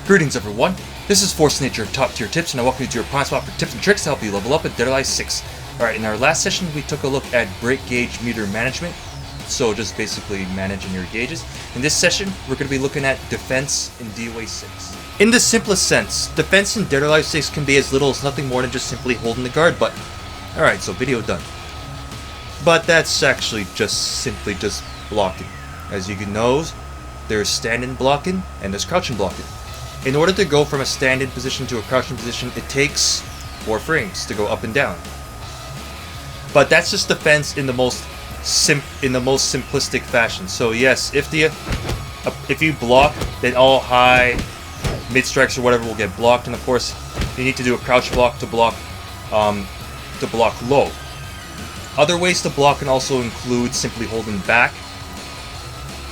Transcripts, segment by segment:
Greetings everyone, this is Force Nature of Top Tier Tips, and I welcome you to your prime spot for tips and tricks to help you level up at DOA6. Alright, in our last session we took a look at brake gauge meter management, so just basically managing your gauges. In this session, we're going to be looking at defense in DOA6. In the simplest sense, defense in DOA6 can be as little as nothing more than just simply holding the guard button. Alright, so video done. But that's actually simply just blocking. As you can know, there's stand-in blocking and there's crouching blocking. In order to go from a stand-in position to a crouching position, it takes 4 frames to go up and down. But that's just defense in the most simplistic fashion. So yes, if you block, then all high, mid strikes or whatever will get blocked, and of course you need to do a crouch block to block low. Other ways to block can also include simply holding back.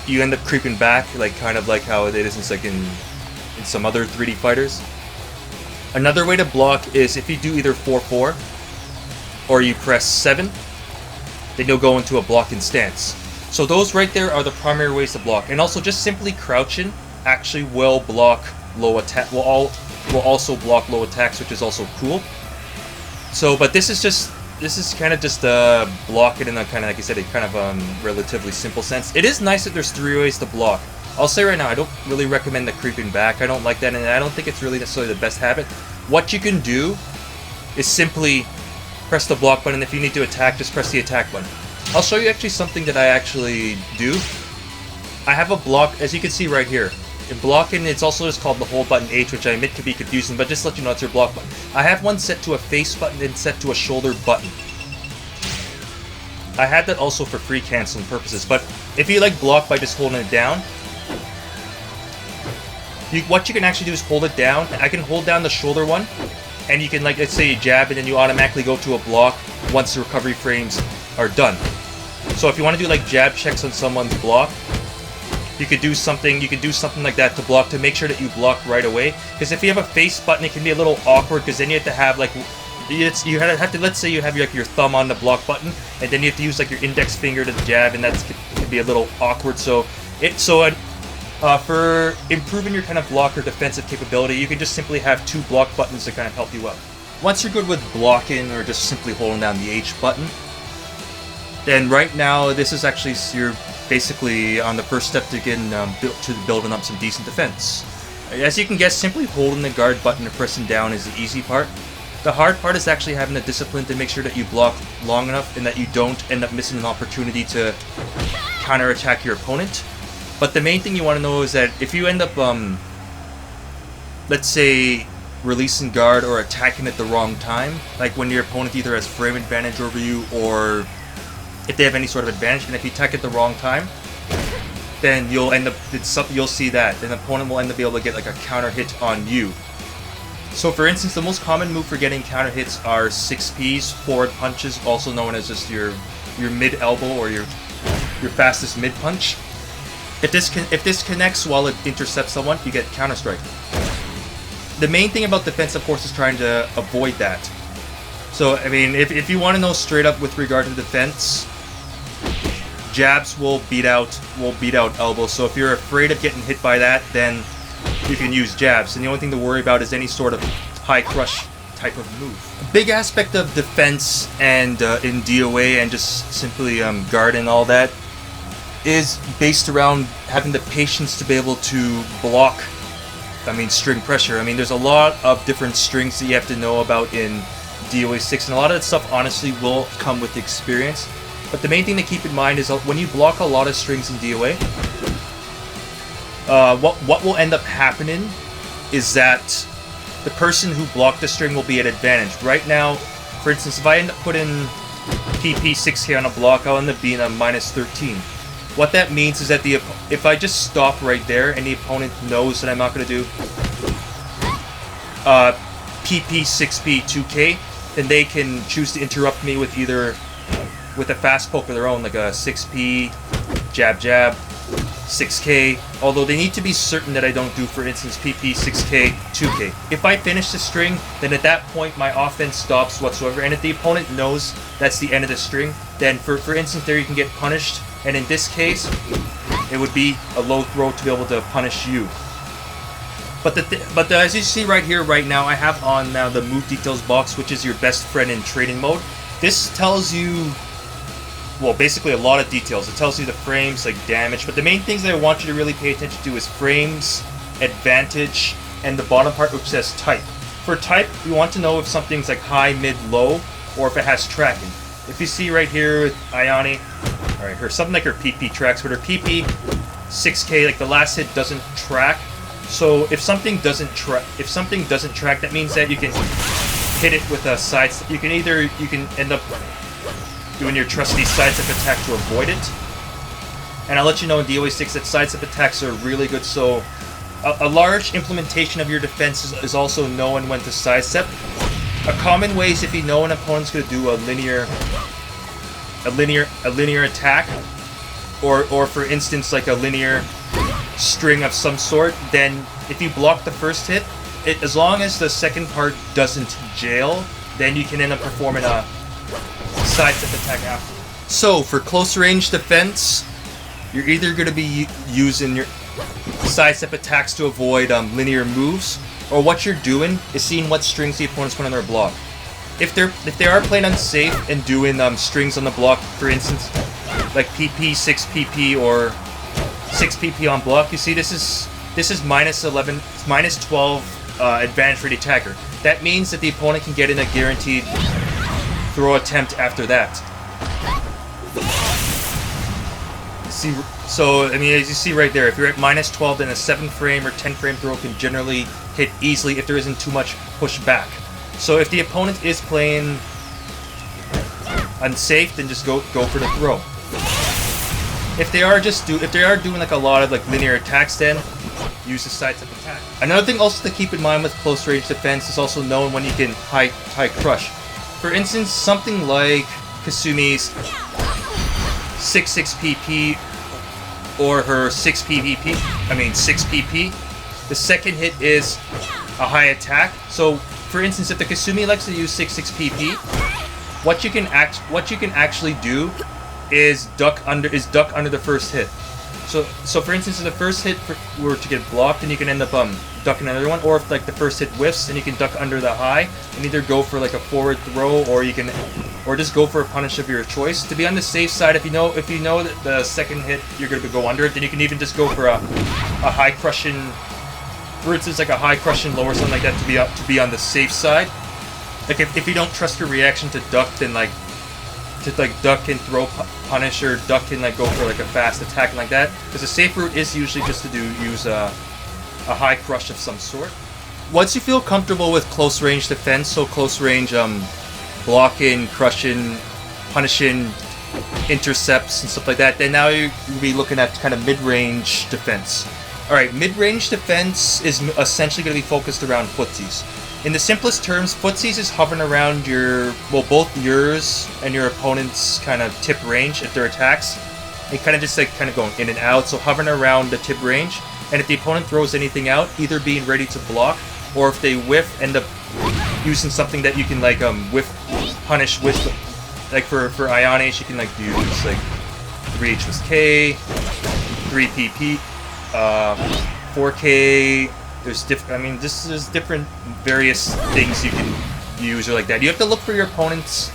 You end up creeping back, kind of like how it is in some other 3D fighters. Another way to block is if you do either 4-4 or you press 7, then you'll go into a blocking stance. So those right there are the primary ways to block. And also just simply crouching actually will block low attack. Will also block low attacks, which is also cool. So, but this is kind of just blocking in a kind of, like I said, a kind of relatively simple sense. It is nice that there's 3 ways to block. I'll say right now, I don't really recommend the creeping back. I don't like that, and I don't think it's really necessarily the best habit. What you can do is simply press the block button. If you need to attack, just press the attack button. I'll show you actually something that I actually do. I have a block, as you can see right here. In blocking, it's also just called the hold button H, which I admit can be confusing, but just to let you know it's your block button. I have one set to a face button and set to a shoulder button. I had that also for free canceling purposes, but if you block by just holding it down, what you can actually do is hold it down. I can hold down the shoulder one, and you can, let's say you jab, and then you automatically go to a block once the recovery frames are done. So if you want to do jab checks on someone's block, you could do something like that to block, to make sure that you block right away. Because if you have a face button, it can be a little awkward, because then you have to have let's say you have your thumb on the block button, and then you have to use your index finger to jab, and that can be a little awkward. For improving your kind of block or defensive capability, you can just simply have 2 block buttons to kind of help you out. Once you're good with blocking or just simply holding down the H button, then right now this is actually you're basically on the first step to getting building up some decent defense. As you can guess, simply holding the guard button and pressing down is the easy part. The hard part is actually having the discipline to make sure that you block long enough and that you don't end up missing an opportunity to counterattack your opponent. But the main thing you want to know is that if you end up, let's say, releasing guard or attacking at the wrong time, like when your opponent either has frame advantage over you or if they have any sort of advantage, and if you attack at the wrong time, then you'll see that, and the opponent will end up being able to get a counter hit on you. So for instance, the most common move for getting counter hits are 6Ps, forward punches, also known as just your mid elbow or your fastest mid punch. If this connects while it intercepts someone, you get counter strike. The main thing about defense, of course, is trying to avoid that. So I mean, if you want to know straight up with regard to defense, jabs will beat out elbows. So if you're afraid of getting hit by that, then you can use jabs. And the only thing to worry about is any sort of high crush type of move. A big aspect of defense and in DOA and just simply guard and all that is based around having the patience to be able to block, string pressure. There's a lot of different strings that you have to know about in DOA6, and a lot of that stuff honestly will come with experience. But the main thing to keep in mind is when you block a lot of strings in DOA, what will end up happening is that the person who blocked the string will be at advantage. Right now, for instance, if I end up putting PP6K on a block, I'll end up being a -13. What that means is that if I just stop right there and the opponent knows that I'm not going to do PP 6P 2K, then they can choose to interrupt me with either with a fast poke of their own, like a 6P, jab jab, 6K, although they need to be certain that I don't do, for instance, PP 6K 2K. If I finish the string, then at that point my offense stops whatsoever, and if the opponent knows that's the end of the string, then for instance there you can get punished. And in this case, it would be a low throw to be able to punish you. But as you see right here, right now, I have on now the move details box, which is your best friend in trading mode. This tells you, well, basically a lot of details. It tells you the frames, like damage, but the main things that I want you to really pay attention to is frames, advantage, and the bottom part which says type. For type, you want to know if something's like high, mid, low, or if it has tracking. If you see right here with Ayane, alright, her something like her PP tracks, but her PP 6K, like the last hit doesn't track. So if something doesn't track, that means that you can hit it with a sidestep. You can end up doing your trusty sidestep attack to avoid it. And I'll let you know in DOA6 that sidestep attacks are really good. So a large implementation of your defense is also knowing when to sidestep. A common way is if you know an opponent's going to do a linear attack, or for instance like a linear string of some sort, then if you block the first hit, as long as the second part doesn't jail, then you can end up performing a sidestep attack after. So for close range defense, you're either going to be using your sidestep attacks to avoid linear moves, or what you're doing is seeing what strings the opponent's put on their block. If they are playing unsafe and doing strings on the block, for instance, like PP, 6 PP, or 6 PP on block, you see this is minus 11, minus 12 advantage for the attacker. That means that the opponent can get in a guaranteed throw attempt after that. See, so I mean, as you see right there, if you're at minus 12, then a 7 frame or 10 frame throw can generally hit easily if there isn't too much pushback. So if the opponent is playing unsafe, then just go for the throw. If they are doing like a lot of like linear attacks, then use the sidestep attack. Another thing also to keep in mind with close range defense is also knowing when you can high crush. For instance, something like Kasumi's 6 PP or her 6 PP. The second hit is a high attack. So for instance, if the Kasumi likes to use 6 PP, what you can actually do is duck under the first hit. So for instance, if the first hit were to get blocked, then you can end up ducking another one, or if like the first hit whiffs, then you can duck under the high and either go for like a forward throw, or just go for a punish of your choice. To be on the safe side, if you know that the second hit you're gonna go under it, then you can even just go for a high crushing, for instance, like a high crushing low or something like that to be on the safe side. Like if you don't trust your reaction to duck, then duck and throw punish, or duck and like go for like a fast attack and like that. Because the safe route is usually just to use a high crush of some sort. Once you feel comfortable with close range defense, so close range blocking, crushing, punishing, intercepts and stuff like that, then now you'll be looking at kind of mid-range defense. Alright, mid-range defense is essentially going to be focused around footsies. In the simplest terms, footsies is hovering around both yours and your opponent's kind of tip range if they're attacks. And kind of just like going in and out, so hovering around the tip range. And if the opponent throws anything out, either being ready to block, or if they whiff, end up using something that you can like whiff punish with. Like for Ayane, she can like use like 3 H+K, 3 PP, 4K. There's different various things you can use or like that. You have to look for your opponents,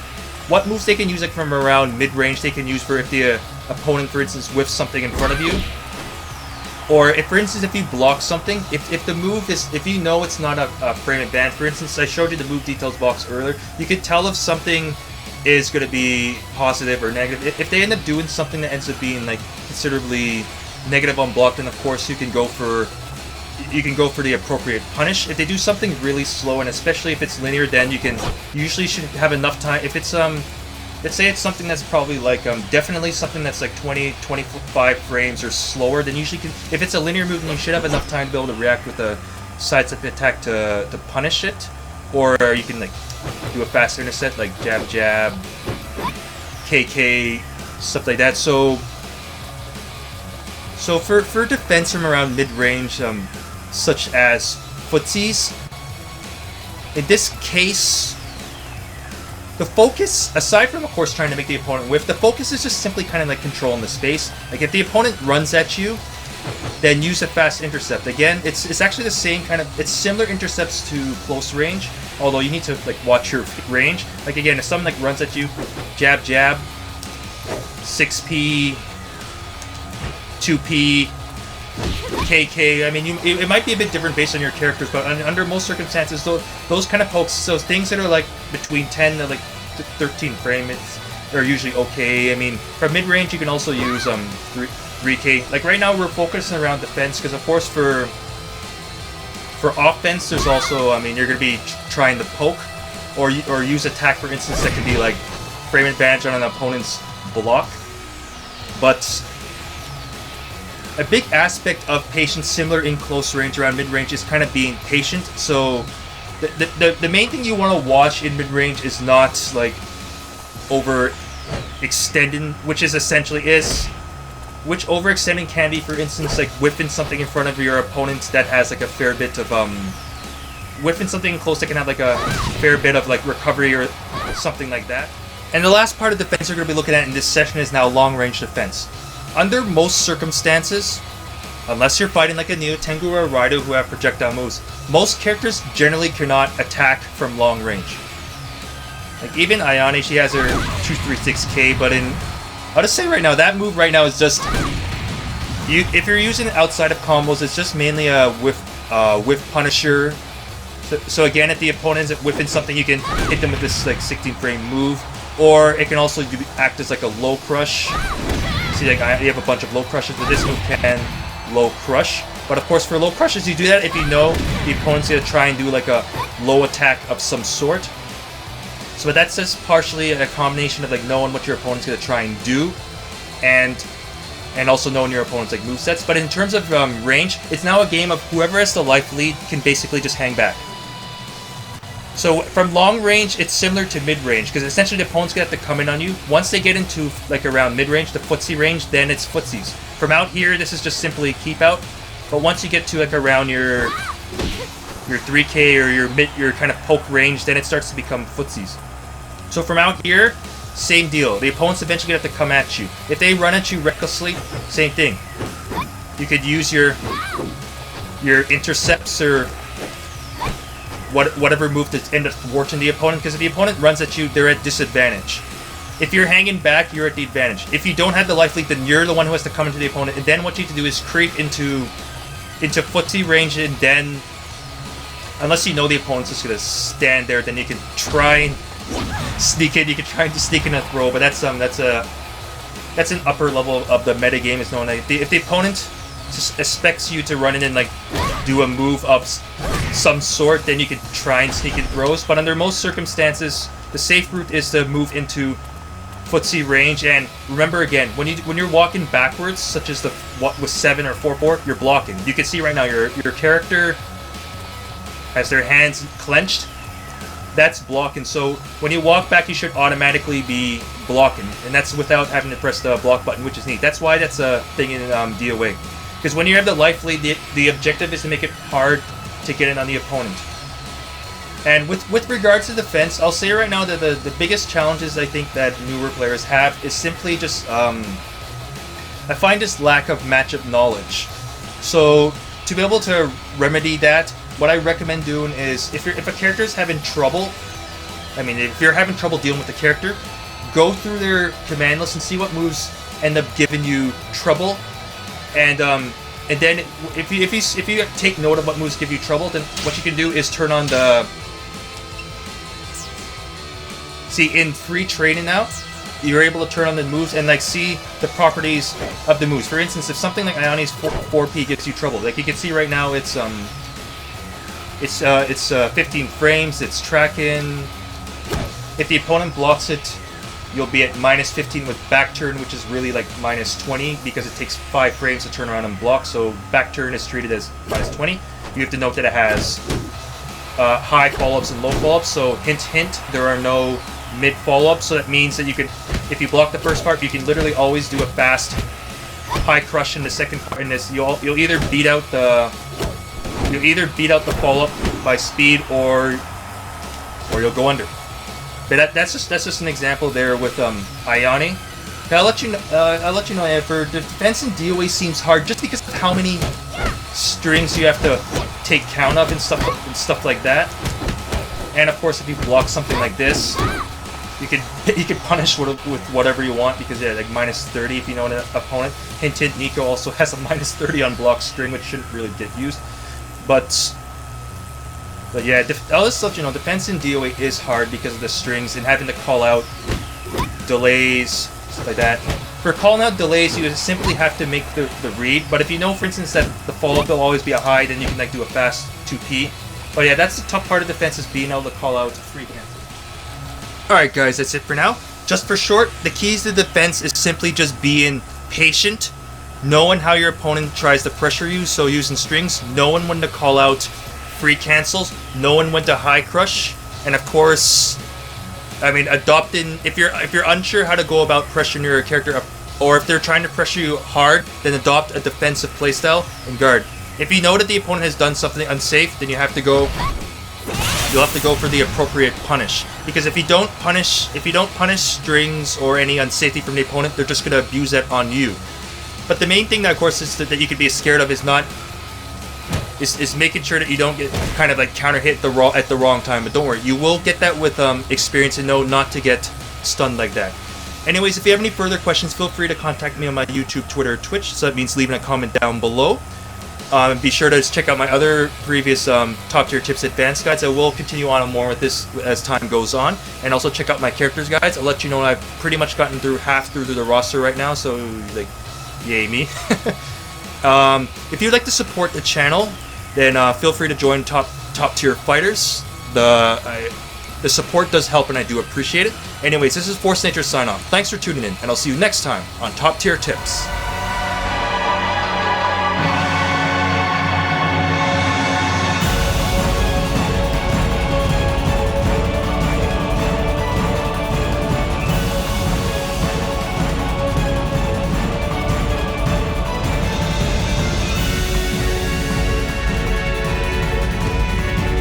what moves they can use like from around mid-range they can use for if the opponent, for instance, whiffs something in front of you. Or if, for instance, if you block something, if the move is, if you know it's not a frame advance, for instance, I showed you the move details box earlier, you can tell if something is going to be positive or negative. If they end up doing something that ends up being like considerably negative on block, then of course you can go for the appropriate punish. If they do something really slow, and especially if it's linear, then you usually should have enough time. If it's let's say it's something that's probably like definitely something that's like 20-25 frames or slower, then usually if it's a linear move, then you should have enough time to be able to react with a sidestep attack to punish it. Or you can like do a fast intercept like jab jab, KK, stuff like that. So for defense from around mid-range, such as footsies, in this case, the focus, aside from of course trying to make the opponent whiff, the focus is just simply kind of like controlling the space. Like if the opponent runs at you, then use a fast intercept. Again, it's actually the same kind of, it's similar intercepts to close range, although you need to like watch your range. Like again, if someone like runs at you, jab, jab, 6P, 2P, KK. I mean, it might be a bit different based on your characters, but under most circumstances, those kind of pokes, those things that are like between 10 to like 13 frames are usually okay. I mean, for mid-range, you can also use 3K. Like right now, we're focusing around defense because, of course, for offense, there's also, I mean, you're going to be trying to poke or use attack, for instance, that can be like frame advantage on an opponent's block. But a big aspect of patience, similar in close range around mid-range, is kind of being patient. So the main thing you want to watch in mid-range is not like overextending, which is essentially which overextending can be, for instance, like whipping something in front of your opponent that has like a fair bit of whipping something close that can have like a fair bit of like recovery or something like that. And the last part of defense we're going to be looking at in this session is now long-range defense. Under most circumstances, unless you're fighting like a Neo, Tengu, or a Raido who have projectile moves, most characters generally cannot attack from long range. Like even Ayane, she has her 236K, but I'll just say right now, that move right now is just, if you're using it outside of combos, it's just mainly a whiff punisher. So again, if the opponent is whipping something, you can hit them with this like 16 frame move, or it can also act as like a low crush. See, like you have a bunch of low crushes, but this move can low crush. But of course, for low crushes, you do that if you know the opponent's gonna try and do like a low attack of some sort. So that's just partially a combination of like knowing what your opponent's gonna try and do, and also knowing your opponent's like movesets. But in terms of range, it's now a game of whoever has the life lead can basically just hang back. So from long range, it's similar to mid-range, because essentially the opponent's gonna have to come in on you. Once they get into like around mid-range, the footsie range, then it's footsies. From out here, this is just simply keep out. But once you get to like around your 3K or your kind of poke range, then it starts to become footsies. So from out here, same deal. The opponent's eventually gonna have to come at you. If they run at you recklessly, same thing. You could use your intercepts or whatever move to end up thwarting the opponent, because if the opponent runs at you, they're at disadvantage. If you're hanging back, you're at the advantage. If you don't have the life lead, then you're the one who has to come into the opponent, and then what you have to do is creep into footsie range, and then, unless you know the opponent's just gonna stand there, then you can try and sneak in. You can try to sneak in a throw, but that's an upper level of the meta game. Is known if the opponent just expects you to run in and like do a move of some sort, then you can try and sneak in throws. But under most circumstances, the safe route is to move into footsie range. And remember again, when you're walking backwards, such as with 7 or 4-4, you're blocking. You can see right now your character has their hands clenched. That's blocking. So when you walk back, you should automatically be blocking, and that's without having to press the block button, which is neat. That's why that's a thing in DOA. Because when you have the life lead, the objective is to make it hard to get in on the opponent. And with regards to defense, I'll say right now that the biggest challenges I think that newer players have is simply just, I find this lack of matchup knowledge. So to be able to remedy that, what I recommend doing is, if a character's having trouble, if you're having trouble dealing with the character, go through their command list and see what moves end up giving you trouble. And then if you take note of what moves give you trouble, then what you can do is turn on the... See, in free training now, you're able to turn on the moves and like see the properties of the moves. For instance, if something like Ayane's 4P gives you trouble, like you can see right now, it's 15 frames, it's tracking. If the opponent blocks it, you'll be at -15 with back turn, which is really like -20 because it takes 5 frames to turn around and block. So back turn is treated as -20. You have to note that it has high follow-ups and low follow-ups. So hint, hint, there are no mid follow-ups. So that means that you can, if you block the first part, you can literally always do a fast high crush in the second part. In this, you'll either beat out the follow-up by speed, or you'll go under. But that's just an example there with Ayane. I'll let you know. Yeah, for defense in DOA seems hard just because of how many strings you have to take count of and stuff like that. And of course, if you block something like this, you could punish with whatever you want because yeah, like minus 30 if you know an opponent. Hint, hint. Nico also has a minus 30 on block string, which shouldn't really get used. But yeah, I'll just let you know, defense in DOA is hard because of the strings and having to call out delays, stuff like that. For calling out delays, you simply have to make the read. But if you know, for instance, that the follow-up will always be a high, then you can like do a fast 2P. But yeah, that's the tough part of defense, is being able to call out free cancel. Alright guys, that's it for now. Just for short, the keys to defense is simply just being patient, knowing how your opponent tries to pressure you, so using strings, knowing when to call out free cancels, knowing when to high crush, and of course, I mean, adopting, if you're unsure how to go about pressuring your character, or if they're trying to pressure you hard, then adopt a defensive playstyle and guard. If you know that the opponent has done something unsafe, then you'll have to go for the appropriate punish. Because if you don't punish strings or any unsafety from the opponent, they're just gonna abuse that on you. But the main thing that, of course, is that you could be scared of is making sure that you don't get kind of like counter hit at the wrong time. But don't worry, you will get that with experience and know not to get stunned like that. Anyways, if you have any further questions, feel free to contact me on my YouTube, Twitter, or Twitch. So that means leaving a comment down below. Be sure to check out my other previous top tier tips advanced guides. I will continue on more with this as time goes on, and also check out my characters guides. I'll let you know I've pretty much gotten through half through the roster right now, so like, yay me. If you'd like to support the channel, then feel free to join top tier fighters. The support does help, and I do appreciate it. Anyways, this is Force Nature sign off. Thanks for tuning in, and I'll see you next time on Top Tier Tips.